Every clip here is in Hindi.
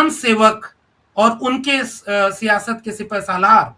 आम सेवक और उनके सियासत के सिपह सालार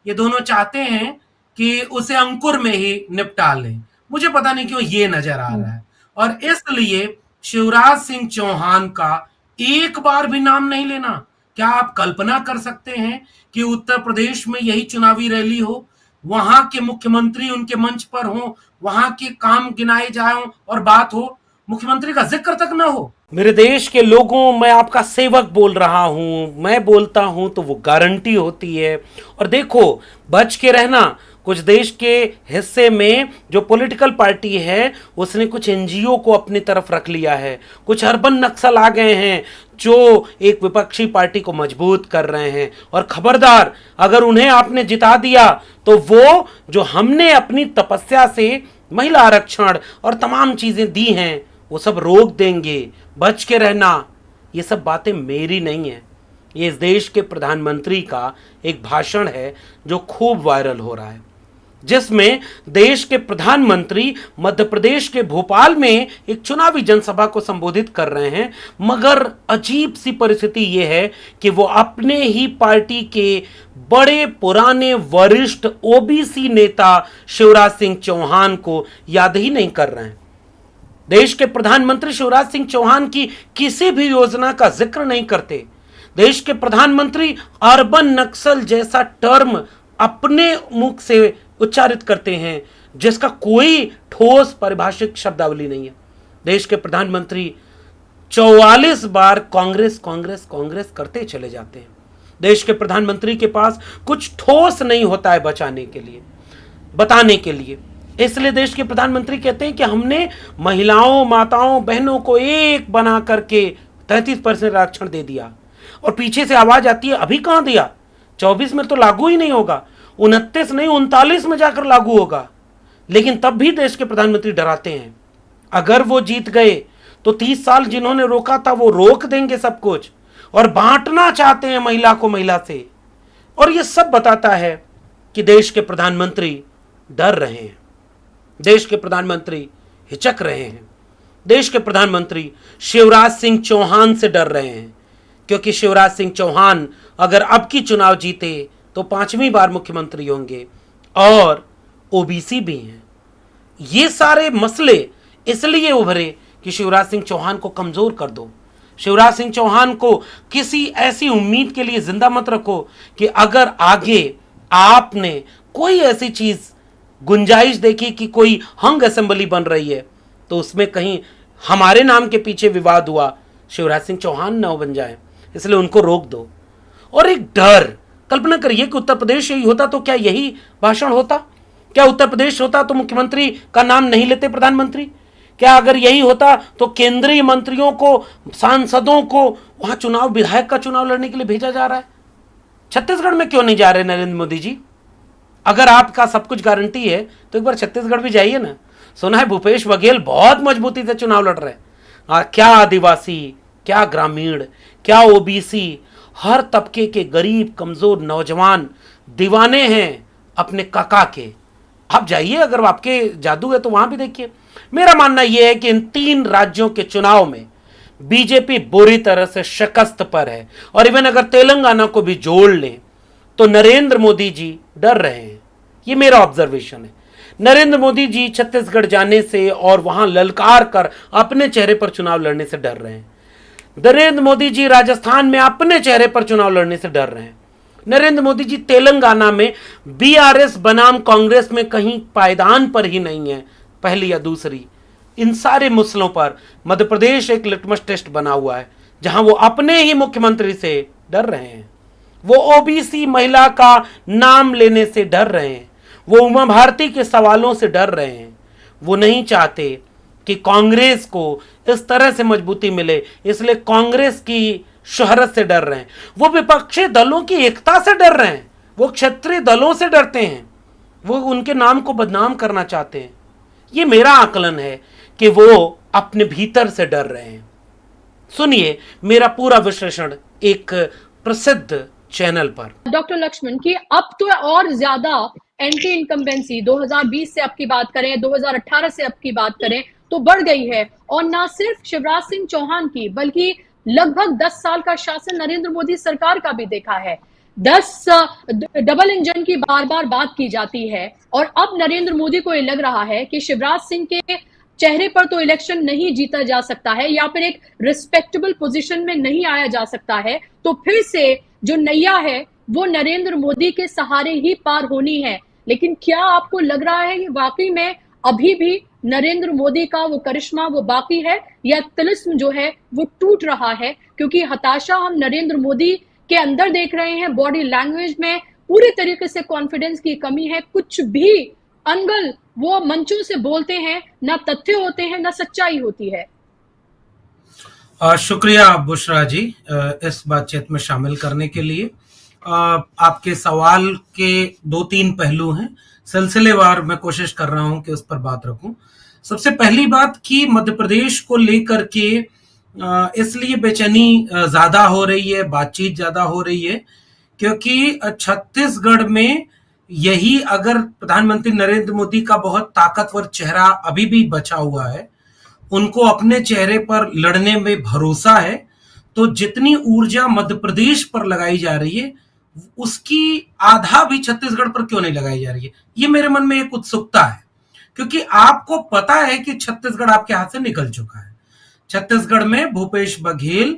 ये दोनों चाहते हैं कि उसे अंकुर में ही निपटा लें। मुझे पता नहीं क्यों ये नजर आ रहा है, और इसलिए शिवराज सिंह चौहान का एक बार भी नाम नहीं लेना। क्या आप कल्पना कर सकते हैं कि उत्तर प्रदेश में यही चुनावी रैली हो, वहां के मुख्यमंत्री उनके मंच पर हो, वहां के काम गिनाए जाए और बात हो, मुख्यमंत्री का जिक्र तक ना हो? मेरे देश के लोगों, मैं आपका सेवक बोल रहा हूं, मैं बोलता हूं तो वो गारंटी होती है। और देखो, बच के रहना। कुछ देश के हिस्से में जो पॉलिटिकल पार्टी है उसने कुछ एनजीओ को अपनी तरफ रख लिया है, कुछ अर्बन नक्सल आ गए हैं जो एक विपक्षी पार्टी को मजबूत कर रहे हैं। और खबरदार, अगर उन्हें आपने जिता दिया तो वो जो हमने अपनी तपस्या से महिला आरक्षण और तमाम चीजें दी हैं वो सब रोक देंगे। बच के रहना। ये सब बातें मेरी नहीं है, ये इस देश के प्रधानमंत्री का एक भाषण है जो खूब वायरल हो रहा है, जिसमें देश के प्रधानमंत्री मध्य प्रदेश के भोपाल में एक चुनावी जनसभा को संबोधित कर रहे हैं। मगर अजीब सी परिस्थिति यह है कि वो अपने ही पार्टी के बड़े पुराने वरिष्ठ ओबीसी नेता शिवराज सिंह चौहान को याद ही नहीं कर रहे हैं। देश के प्रधानमंत्री शिवराज सिंह चौहान की किसी भी योजना का जिक्र नहीं करते। देश के प्रधानमंत्री अर्बन नक्सल जैसा टर्म अपने मुख से उच्चारित करते हैं जिसका कोई ठोस परिभाषित शब्दावली नहीं है। देश के प्रधानमंत्री 44 बार कांग्रेस कांग्रेस कांग्रेस करते चले जाते हैं। देश के प्रधानमंत्री के पास कुछ ठोस नहीं होता है बचाने के लिए, बताने के लिए। इसलिए देश के प्रधानमंत्री कहते हैं कि हमने महिलाओं, माताओं, बहनों को एक बना करके 33% आरक्षण दे दिया। और पीछे से आवाज आती है, अभी कहां दिया, 24 में तो लागू ही नहीं होगा, 29 नहीं 39 में जाकर लागू होगा। लेकिन तब भी देश के प्रधानमंत्री डराते हैं, अगर वो जीत गए तो 30 साल जिन्होंने रोका था वो रोक देंगे सब कुछ, और बांटना चाहते हैं महिला को महिला से। और ये सब बताता है कि देश के प्रधानमंत्री डर रहे हैं, देश के प्रधानमंत्री हिचक रहे हैं, देश के प्रधानमंत्री शिवराज सिंह चौहान से डर रहे हैं। क्योंकि शिवराज सिंह चौहान अगर अब की चुनाव जीते तो 5वीं बार मुख्यमंत्री होंगे और ओबीसी भी हैं। ये सारे मसले इसलिए उभरे कि शिवराज सिंह चौहान को कमजोर कर दो। शिवराज सिंह चौहान को किसी ऐसी उम्मीद के लिए जिंदा मत रखो कि अगर आगे आपने कोई ऐसी चीज गुंजाइश देखी कि कोई हंग असेंबली बन रही है तो उसमें कहीं हमारे नाम के पीछे विवाद हुआ, शिवराज सिंह चौहान न बन जाए, इसलिए उनको रोक दो। और एक डर, कल्पना करिए कि उत्तर प्रदेश यही होता तो क्या यही भाषण होता? क्या उत्तर प्रदेश होता तो मुख्यमंत्री का नाम नहीं लेते प्रधानमंत्री? क्या अगर यही होता तो केंद्रीय मंत्रियों को, सांसदों को वहां चुनाव, विधायक का चुनाव लड़ने के लिए भेजा जा रहा है? छत्तीसगढ़ में क्यों नहीं जा रहे नरेंद्र मोदी जी? अगर आपका सब कुछ गारंटी है तो एक बार छत्तीसगढ़ भी जाइए ना। सुना है भूपेश बघेल बहुत मजबूती से चुनाव लड़ रहे हैं। क्या आदिवासी, क्या ग्रामीण, क्या ओबीसी, हर तबके के गरीब, कमजोर नौजवान दीवाने हैं अपने काका के। आप जाइए, अगर आपके जादू है तो वहां भी देखिए। मेरा मानना यह है कि इन 3 राज्यों के चुनाव में बीजेपी बुरी तरह से शिकस्त पर है। और इवन अगर तेलंगाना को भी जोड़ लें तो नरेंद्र मोदी जी डर रहे हैं। ये मेरा ऑब्जर्वेशन है। नरेंद्र मोदी जी छत्तीसगढ़ जाने से और वहां ललकार कर अपने चेहरे पर चुनाव लड़ने से डर रहे हैं। नरेंद्र मोदी जी राजस्थान में अपने चेहरे पर चुनाव लड़ने से डर रहे हैं। नरेंद्र मोदी जी तेलंगाना में बीआरएस बनाम कांग्रेस में कहीं पायदान पर ही नहीं है, पहली या दूसरी। इन सारे मसलों पर मध्य प्रदेश एक लिटमस टेस्ट बना हुआ है जहां वो अपने ही मुख्यमंत्री से डर रहे हैं। वो ओबीसी महिला का नाम लेने से डर रहे हैं, वो उमा भारती के सवालों से डर रहे हैं। वो नहीं चाहते कि कांग्रेस को इस तरह से मजबूती मिले, इसलिए कांग्रेस की शोहरत से डर रहे हैं। वो विपक्षी दलों की एकता से डर रहे हैं, वो क्षेत्रीय दलों से डरते हैं, वो उनके नाम को बदनाम करना चाहते हैं। ये मेरा आकलन है कि वो अपने भीतर से डर रहे हैं। सुनिए मेरा पूरा विश्लेषण एक प्रसिद्ध चैनल पर। डॉक्टर लक्ष्मण की अब तो और ज्यादा एंटी इनकम्बेंसी 2020 से अब की बात करें, 2018 से अब की बात करें तो बढ़ गई है। और ना सिर्फ शिवराज सिंह चौहान की बल्कि लगभग 10 साल का शासन नरेंद्र मोदी सरकार का भी देखा है। 10 डबल इंजन की बार बार बात की जाती है और अब नरेंद्र मोदी को ये लग रहा है कि शिवराज सिंह के चेहरे पर तो इलेक्शन नहीं जीता जा सकता है या फिर एक रिस्पेक्टेबल पोजीशन में नहीं आया जा सकता है, तो फिर से जो नैया है वो नरेंद्र मोदी के सहारे ही पार होनी है। लेकिन क्या आपको लग रहा है कि वाकई में अभी भी नरेंद्र मोदी का वो करिश्मा वो बाकी है या तिलिस्म जो है वो टूट रहा है? क्योंकि हताशा हम नरेंद्र मोदी के अंदर देख रहे हैं, बॉडी लैंग्वेज में पूरी तरीके से कॉन्फिडेंस की कमी है, कुछ भी अनगल वो मंचों से बोलते हैं, ना तथ्य होते हैं ना सच्चाई होती है। शुक्रिया बुशरा जी इस बातचीत में शामिल करने के लिए। आपके सवाल के 2-3 पहलू हैं, सिलसिलेवार मैं कोशिश कर रहा हूं कि उस पर बात रखूं। सबसे पहली बात कि मध्य प्रदेश को लेकर के इसलिए बेचैनी ज्यादा हो रही है, बातचीत ज्यादा हो रही है क्योंकि छत्तीसगढ़ में यही अगर प्रधानमंत्री नरेंद्र मोदी का बहुत ताकतवर चेहरा अभी भी बचा हुआ है, उनको अपने चेहरे पर लड़ने में भरोसा है, तो जितनी ऊर्जा मध्य प्रदेश पर लगाई जा रही है उसकी आधा भी छत्तीसगढ़ पर क्यों नहीं लगाई जा रही है, ये मेरे मन में एक उत्सुकता है। क्योंकि आपको पता है कि छत्तीसगढ़ आपके हाथ से निकल चुका है। छत्तीसगढ़ में भूपेश बघेल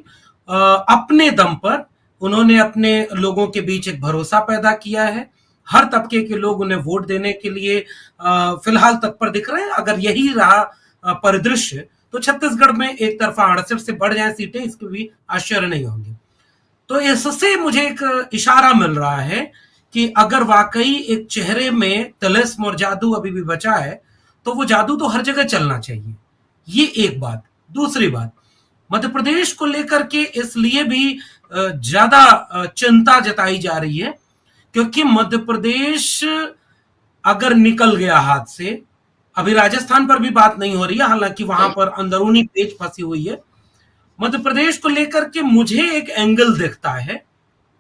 अपने दम पर उन्होंने अपने लोगों के बीच एक भरोसा पैदा किया है। हर तबके के लोग उन्हें वोट देने के लिए फिलहाल तत्पर दिख रहे हैं। अगर यही रहा परिदृश्य तो छत्तीसगढ़ में एक तरफा 68 से बढ़ जाए सीटें, इसके भी आश्चर्य नहीं होंगे। तो इससे मुझे एक इशारा मिल रहा है कि अगर वाकई एक चेहरे में तिलिस्म और जादू अभी भी बचा है तो वो जादू तो हर जगह चलना चाहिए। ये एक बात। दूसरी बात, मध्य प्रदेश को लेकर के इसलिए भी ज्यादा चिंता जताई जा रही है क्योंकि मध्य प्रदेश अगर निकल गया हाथ से, अभी राजस्थान पर भी बात नहीं हो रही है, हालांकि वहां पर अंदरूनी पेच फंसी हुई है। मध्य प्रदेश को लेकर के मुझे एक एंगल दिखता है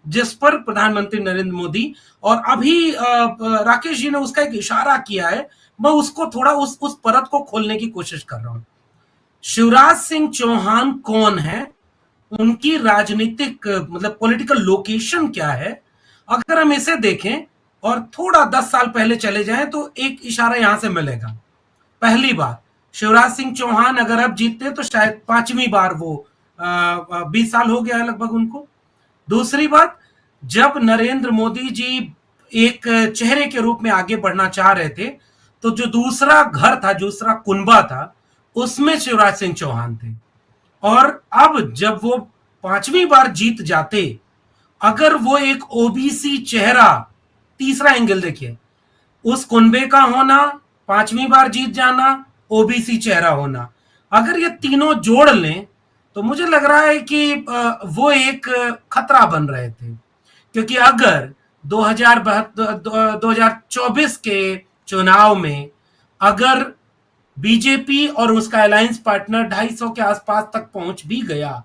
जिस पर प्रधानमंत्री नरेंद्र मोदी और अभी राकेश जी ने उसका एक इशारा किया है, मैं उसको थोड़ा उस परत को खोलने की कोशिश कर रहा हूं। शिवराज सिंह चौहान कौन है, उनकी राजनीतिक मतलब पॉलिटिकल लोकेशन क्या है, अगर हम इसे देखें और थोड़ा 10 साल पहले चले जाएं तो एक इशारा यहां से मिलेगा। पहली बात, शिवराज सिंह चौहान अगर अब जीतते तो शायद 5वीं बार वो 20 साल हो गया है लगभग उनको। दूसरी बात, जब नरेंद्र मोदी जी एक चेहरे के रूप में आगे बढ़ना चाह रहे थे तो जो दूसरा घर था, दूसरा कुनबा था, उसमें शिवराज सिंह चौहान थे। और अब जब वो 5वीं बार जीत जाते, अगर वो एक ओबीसी चेहरा, तीसरा एंगल देखिए, उस कुनबे का होना, 5वीं बार जीत जाना, ओबीसी चेहरा होना, अगर ये तीनों जोड़ लें तो मुझे लग रहा है कि वो एक खतरा बन रहे थे। क्योंकि अगर 2024 के चुनाव में अगर बीजेपी और उसका अलायंस पार्टनर 250 के आसपास तक पहुंच भी गया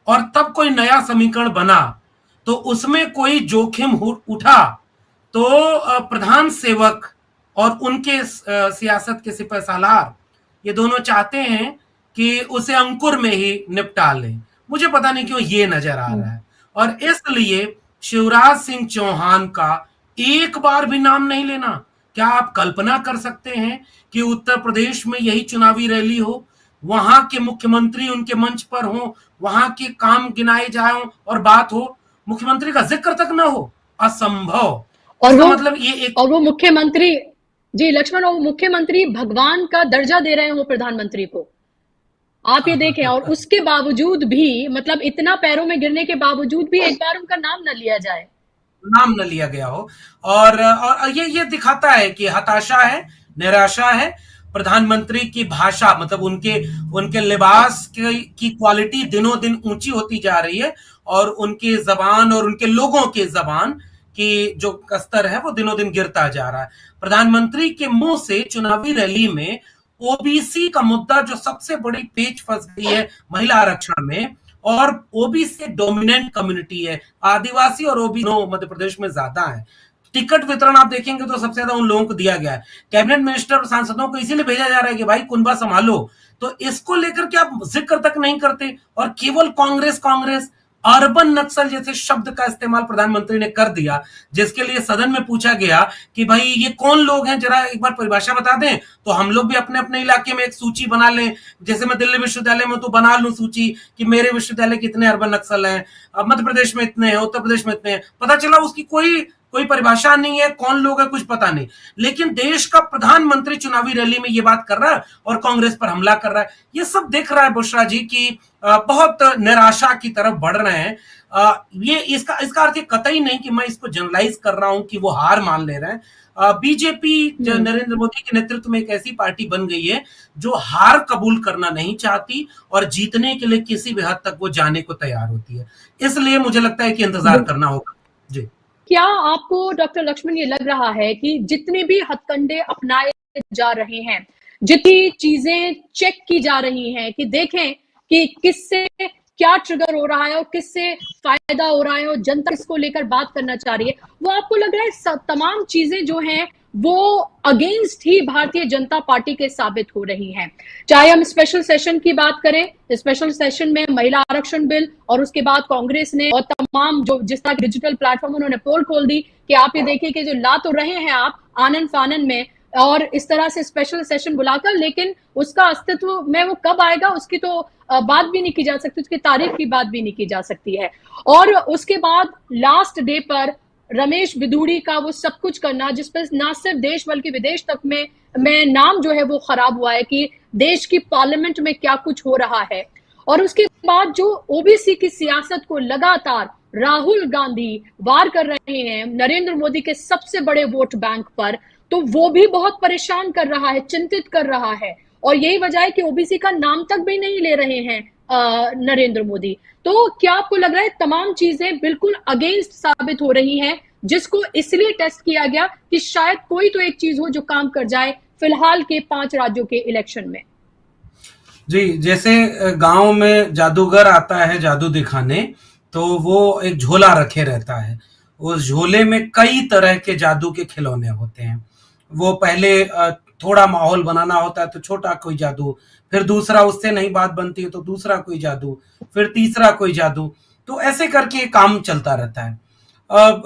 और तब कोई नया समीकरण बना तो उसमें कोई जोखिम उठा तो प्रधान सेवक और उनके सियासत के सिपहसालार ये दोनों चाहते हैं कि उसे अंकुर में ही निपटा लें। मुझे पता नहीं क्यों ये नजर आ रहा है और इसलिए शिवराज सिंह चौहान का एक बार भी नाम नहीं लेना। क्या आप कल्पना कर सकते हैं कि उत्तर प्रदेश में यही चुनावी रैली हो, वहां के मुख्यमंत्री उनके मंच पर हो, वहां के काम गिनाए जाए और बात हो, मुख्यमंत्री का जिक्र तक ना हो? असंभव। और वो मतलब ये एक और वो मुख्यमंत्री जी लक्ष्मण, वो मुख्यमंत्री भगवान का दर्जा दे रहे हैं वो प्रधानमंत्री को, आप ये देखें। और उसके बावजूद भी, मतलब इतना पैरों में गिरने के बावजूद भी एक बार उनका नाम न लिया जाए, नाम न लिया गया हो। और ये दिखाता है कि हताशा है, निराशा है। प्रधानमंत्री की भाषा, मतलब उनके लिबास की क्वालिटी दिनों दिन ऊंची होती जा रही है और उनकी जबान और उनके लोगों की जबान की जो स्तर है वो दिनों दिन गिरता जा रहा है। प्रधानमंत्री के मुंह से चुनावी रैली में ओबीसी का मुद्दा, जो सबसे बड़ी पेच फंस गई है महिला आरक्षण में, और ओबीसी डोमिनेंट कम्युनिटी है, आदिवासी और ओबीसी मध्य प्रदेश में ज्यादा है, टिकट वितरण आप देखेंगे तो सबसे ज्यादा उन लोगों को दिया गया है। कैबिनेट मिनिस्टर और सांसदों को इसीलिए भेजा जा रहा है कि भाई कुनबा संभालो। तो इसको लेकर के आप जिक्र तक नहीं करते और केवल कांग्रेस कांग्रेस। अर्बन नक्सल जैसे शब्द का इस्तेमाल प्रधानमंत्री ने कर दिया, जिसके लिए सदन में पूछा गया कि भाई ये कौन लोग हैं, जरा एक बार परिभाषा बता दें। तो हम लोग भी अपने अपने इलाके में एक सूची बना लें, जैसे मैं दिल्ली विश्वविद्यालय में तो बना लूं सूची कि मेरे विश्वविद्यालय कितने अर्बन नक्सल हैं, मध्य प्रदेश में इतने हैं, उत्तर प्रदेश में इतने हैं। पता चला उसकी कोई परिभाषा नहीं है, कौन लोग है कुछ पता नहीं। लेकिन देश का प्रधानमंत्री चुनावी रैली में ये बात कर रहा है और कांग्रेस पर हमला कर रहा है। ये सब देख रहा है बुशरा जी की बहुत निराशा की तरफ बढ़ रहे हैं। ये इसका अर्थ कतई नहीं कि मैं इसको जनरलाइज कर रहा हूं कि वो हार मान ले रहे हैं। बीजेपी नरेंद्र मोदी के नेतृत्व में एक ऐसी पार्टी बन गई है जो हार कबूल करना नहीं चाहती और जीतने के लिए किसी भी हद तक वो जाने को तैयार होती है। इसलिए मुझे लगता है कि इंतजार करना होगा। जी, क्या आपको डॉक्टर लक्ष्मण ये लग रहा है कि जितने भी हथकंडे अपनाए जा रहे हैं, जितनी चीजें चेक की जा रही हैं कि देखें कि किससे क्या ट्रिगर हो रहा है और किससे फायदा हो रहा है और जनता इसको लेकर बात करना चाह रही है, वो आपको लग रहा है तमाम चीजें जो हैं वो अगेंस्ट ही भारतीय जनता पार्टी के साबित हो रही हैं? चाहे हम स्पेशल सेशन की बात करें, स्पेशल सेशन में महिला आरक्षण बिल और उसके बाद कांग्रेस ने और तमाम जो जिस तरह डिजिटल प्लेटफॉर्म उन्होंने पोल खोल दी कि आप ये देखिए कि जो ला तो रहे हैं आप आनन फानन में और इस तरह से स्पेशल सेशन बुलाकर, लेकिन उसका अस्तित्व में वो कब आएगा उसकी तो बात भी नहीं की जा सकती, उसकी तारीख की बात भी नहीं की जा सकती है। और उसके बाद लास्ट डे पर रमेश बिधूड़ी का वो सब कुछ करना, जिस पर ना सिर्फ देश बल्कि विदेश तक में नाम जो है वो खराब हुआ है कि देश की पार्लियामेंट में क्या कुछ हो रहा है। और उसके बाद जो ओबीसी की सियासत को लगातार राहुल गांधी वार कर रहे हैं नरेंद्र मोदी के सबसे बड़े वोट बैंक पर, तो वो भी बहुत परेशान कर रहा है, चिंतित कर रहा है। और यही वजह है कि ओबीसी का नाम तक भी नहीं ले रहे हैं नरेंद्र मोदी। तो क्या आपको लग रहा है तमाम चीजें बिल्कुल अगेंस्ट साबित हो रही हैं, जिसको इसलिए टेस्ट किया गया कि शायद कोई तो एक चीज हो जो काम कर जाए फिलहाल के 5 राज्यों के इलेक्शन में? जी, जैसे गांव में जादूगर आता है जादू दिखाने, तो वो एक झोला रखे रहता है। उस झोले में कई तरह के जादू के खिलौने होते हैं। वो पहले थोड़ा माहौल बनाना होता है तो छोटा कोई जादू, फिर दूसरा उससे नहीं बात बनती है तो दूसरा कोई जादू, फिर तीसरा कोई जादू। तो ऐसे करके काम चलता रहता है।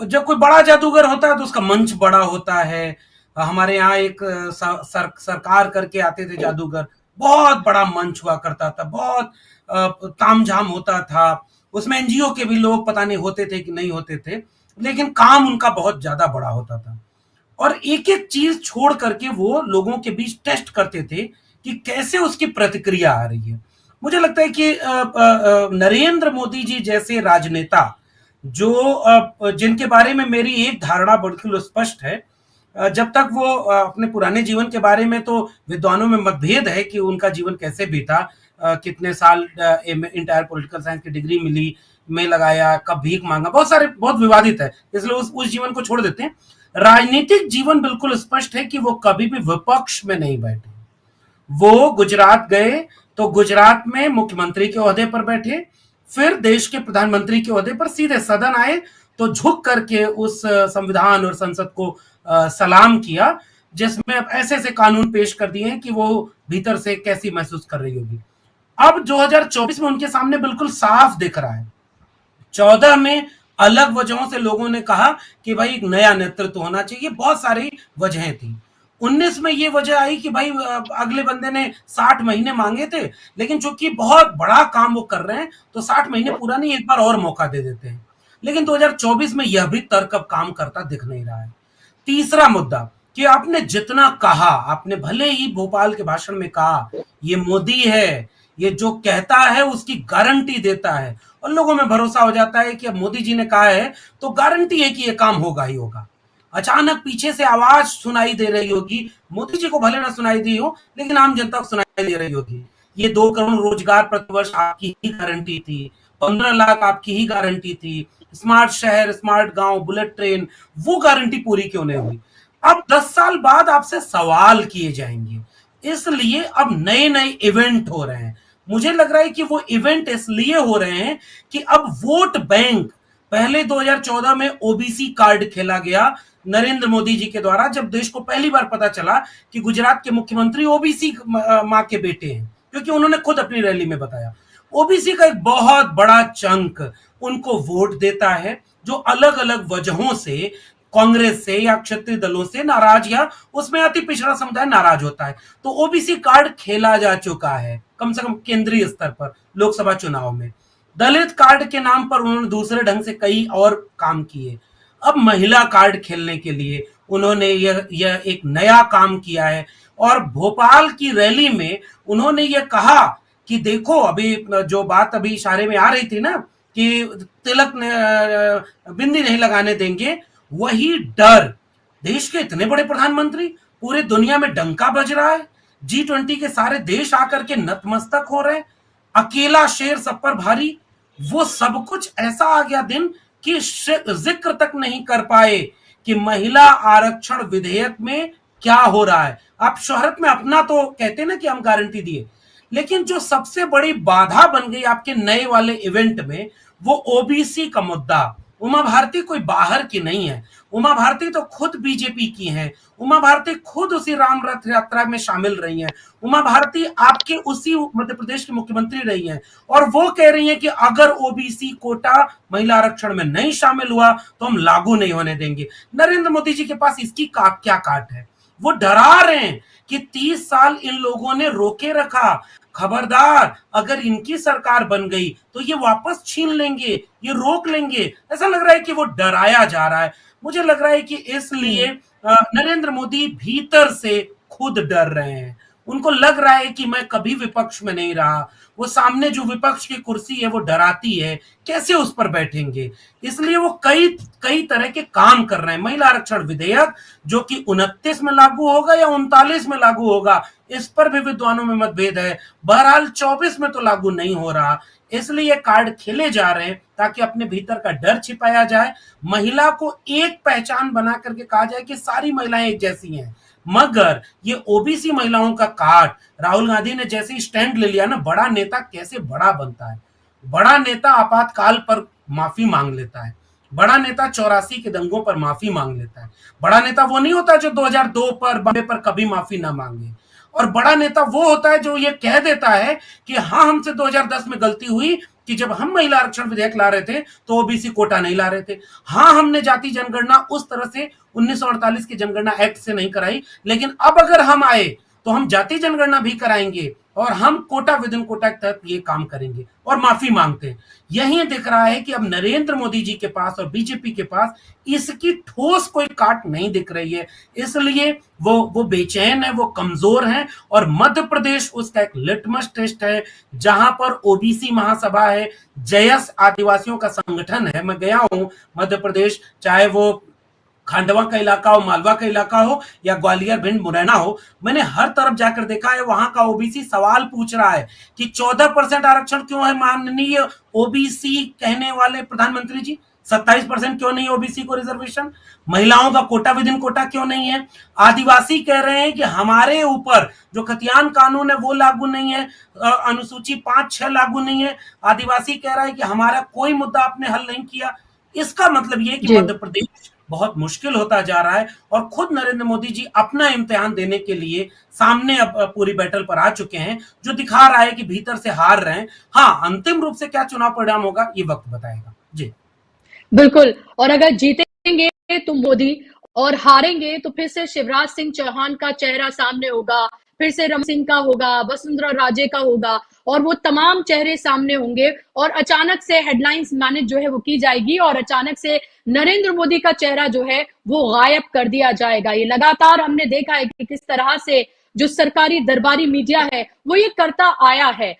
जब कोई बड़ा जादूगर होता है तो उसका मंच बड़ा होता है। हमारे यहाँ एक सरकार करके आते थे जादूगर, बहुत बड़ा मंच हुआ करता था, बहुत तामझाम होता था। उसमें एनजीओ के भी लोग पता नहीं होते थे कि नहीं होते थे, लेकिन काम उनका बहुत ज्यादा बड़ा होता था। और एक एक चीज छोड़ करके वो लोगों के बीच टेस्ट करते थे कि कैसे उसकी प्रतिक्रिया आ रही है। मुझे लगता है कि नरेंद्र मोदी जी जैसे राजनेता जो जिनके बारे में मेरी एक धारणा बिल्कुल स्पष्ट है, जब तक वो अपने पुराने जीवन के बारे में तो विद्वानों में मतभेद है कि उनका जीवन कैसे बीता, कितने साल इंटायर पॉलिटिकल साइंस की डिग्री मिली में लगाया, कब भीख मांगा, बहुत विवादित है, इसलिए उस जीवन को छोड़ देते हैं। राजनीतिक जीवन बिल्कुल स्पष्ट है कि वो कभी भी विपक्ष में नहीं बैठे। वो गुजरात गए तो गुजरात में मुख्यमंत्री के ओहदे पर बैठे, फिर देश के प्रधानमंत्री के ओहदे पर सीधे सदन आए तो झुक करके उस संविधान और संसद को सलाम किया, जिसमें ऐसे ऐसे कानून पेश कर दिए हैं कि वो भीतर से कैसी महसूस कर रही होगी। अब 2024 में उनके सामने बिल्कुल साफ दिख रहा है। 14 में अलग वजहों से लोगों ने कहा कि भाई एक नया नेतृत्व होना चाहिए, बहुत सारी वजहें थी। 19 में ये वजह आई कि भाई अगले बंदे ने 60 महीने मांगे थे, लेकिन चूंकि बहुत बड़ा काम वो कर रहे हैं तो 60 महीने पूरा नहीं, एक बार और मौका दे देते हैं। लेकिन 2024 में यह भी तर्क अब काम करता दिख नहीं रहा है। तीसरा मुद्दा कि आपने जितना कहा, आपने भले ही भोपाल के भाषण में कहा ये मोदी है, ये जो कहता है उसकी गारंटी देता है, और लोगों में भरोसा हो जाता है कि अब मोदी जी ने कहा है तो गारंटी है कि ये काम होगा ही होगा। अचानक पीछे से आवाज सुनाई दे रही होगी, मोदी जी को भले ना सुनाई दी हो लेकिन आम जनता को सुनाई दे रही होगी, ये 2 करोड़ रोजगार प्रतिवर्ष आपकी ही गारंटी थी, 15 लाख आपकी ही गारंटी थी, स्मार्ट शहर, स्मार्ट गांव, बुलेट ट्रेन, वो गारंटी पूरी क्यों नहीं हुई? अब 10 साल बाद आपसे सवाल किए जाएंगे, इसलिए अब नए नए इवेंट हो रहे हैं। मुझे लग रहा है कि वो इवेंट इसलिए हो रहे हैं कि अब वोट बैंक पहले 2014 में ओबीसी कार्ड खेला गया नरेंद्र मोदी जी के द्वारा, जब देश को पहली बार पता चला कि गुजरात के मुख्यमंत्री ओबीसी मां के बेटे हैं, क्योंकि उन्होंने खुद अपनी रैली में बताया। ओबीसी का एक बहुत बड़ा चंक उनको वोट देता है, जो अलग अलग वजहों से कांग्रेस से या क्षेत्रीय दलों से नाराज या उसमें अति पिछड़ा समुदाय नाराज होता है। तो ओबीसी कार्ड खेला जा चुका है कम से कम केंद्रीय स्तर पर लोकसभा चुनाव में। दलित कार्ड के नाम पर उन्होंने दूसरे ढंग से कई और काम किए। अब महिला कार्ड खेलने के लिए उन्होंने यह एक नया काम किया है, और भोपाल की रैली में उन्होंने यह कहा कि देखो, अभी जो बात अभी इशारे में आ रही थी ना कि तिलक बिंदी नहीं लगाने देंगे, वही डर देश के इतने बड़े प्रधानमंत्री, पूरे दुनिया में डंका बज रहा है, G20 के सारे देश आकर के नतमस्तक हो रहे हैं, अकेला शेर सब पर भारी, वो सब कुछ ऐसा आ गया दिन कि जिक्र तक नहीं कर पाए कि महिला आरक्षण विधेयक में क्या हो रहा है। आप शोहरत में अपना तो कहते ना कि हम गारंटी दिए, लेकिन जो सबसे बड़ी बाधा बन गई आपके नए वाले इवेंट में, वो ओबीसी का मुद्दा। उमा भारती कोई बाहर की नहीं है, उमा भारती तो खुद बीजेपी की हैं, उमा भारती खुद उसी राम रथ यात्रा में शामिल रही हैं, उमा भारती आपके उसी मध्य प्रदेश की मुख्यमंत्री रही हैं, और वो कह रही हैं कि अगर ओबीसी कोटा महिला आरक्षण में नहीं शामिल हुआ तो हम लागू नहीं होने देंगे। नरेंद्र मोदी जी के पास इसकी क्या काट है? वो डरा रहे हैं कि 30 साल इन लोगों ने रोके रखा, खबरदार अगर इनकी सरकार बन गई तो ये वापस छीन लेंगे, ये रोक लेंगे। ऐसा लग रहा है कि वो डराया जा रहा है। मुझे लग रहा है कि इसलिए नरेंद्र मोदी भीतर से खुद डर रहे हैं। उनको लग रहा है कि मैं कभी विपक्ष में नहीं रहा, वो सामने जो विपक्ष की कुर्सी है वो डराती है, कैसे उस पर बैठेंगे। इसलिए वो कई कई तरह के काम कर रहे हैं। महिला आरक्षण विधेयक जो कि 29 में लागू होगा या 39 में लागू होगा, इस पर भी विद्वानों में मतभेद है। बहरहाल 24 में तो लागू नहीं हो रहा, इसलिए कार्ड खेले जा रहे हैं ताकि अपने भीतर का डर छिपाया जाए, महिला को एक पहचान बना करके कहा जाए कि सारी महिलाएं एक जैसी हैं। मगर ये ओबीसी महिलाओं का कार्ड, राहुल गांधी ने जैसे ही स्टैंड ले लिया ना, बड़ा नेता कैसे बड़ा बनता है। बड़ा नेता आपातकाल पर माफी मांग लेता है, बड़ा नेता 84 के दंगों पर माफी मांग लेता है। बड़ा नेता वो नहीं होता जो 2002 पर बॉम्बे पर कभी माफी ना मांगे। और बड़ा नेता वो होता है जो ये कह देता है कि हाँ, हमसे 2010 में गलती हुई कि जब हम महिला आरक्षण विधेयक ला रहे थे तो ओबीसी कोटा नहीं ला रहे थे। हाँ, हमने जाति जनगणना उस तरह से 1948 की जनगणना एक्ट से नहीं कराई, लेकिन अब अगर हम आए तो हम जाति जनगणना भी कराएंगे और हम कोटा विदिन कोटा के तहत ये काम करेंगे, और माफी मांगते हैं। यही दिख रहा है कि अब नरेंद्र मोदी जी के पास और बीजेपी के पास इसकी ठोस कोई काट नहीं दिख रही है, इसलिए वो बेचैन है, वो कमजोर हैं। और मध्य प्रदेश उसका एक लिटमस टेस्ट है, जहां पर ओबीसी महासभा है, जयस आदिवासियों का संगठन है। मैं गया हूं मध्य प्रदेश, चाहे वो खंडवा का इलाका हो, मालवा का इलाका हो या ग्वालियर, भिंड, मुरैना हो, मैंने हर तरफ जाकर देखा है। वहां का ओबीसी सवाल पूछ रहा है कि 14% आरक्षण क्यों है माननीय ओबीसी कहने वाले प्रधानमंत्री जी, 27% क्यों नहीं ओबीसी को रिजर्वेशन, महिलाओं का कोटा विदिन कोटा क्यों नहीं है। आदिवासी कह रहे हैं कि हमारे ऊपर जो खतियान कानून है वो लागू नहीं है, अनुसूची 5-6 लागू नहीं है। आदिवासी कह रहा है कि हमारा कोई मुद्दा आपने हल नहीं किया। इसका मतलब ये कि मध्य प्रदेश बहुत मुश्किल होता जा रहा है, और खुद नरेंद्र मोदी जी अपना इम्तिहान देने के लिए सामने अब पूरी बैटल पर आ चुके हैं, जो दिखा रहा है कि भीतर से हार रहे हैं। हाँ, अंतिम रूप से क्या चुनाव परिणाम होगा ये वक्त बताएगा। जी बिल्कुल। और अगर जीतेंगे तो मोदी और हारेंगे तो फिर से शिवराज सिंह चौहान का चेहरा सामने होगा, फिर से रमन सिंह का होगा, वसुंधरा राजे का होगा, और वो तमाम चेहरे सामने होंगे, और अचानक से हेडलाइंस मैनेज जो है वो की जाएगी, और अचानक से नरेंद्र मोदी का चेहरा जो है वो गायब कर दिया जाएगा। ये लगातार हमने देखा है कि किस तरह से जो सरकारी दरबारी मीडिया है वो ये करता आया है।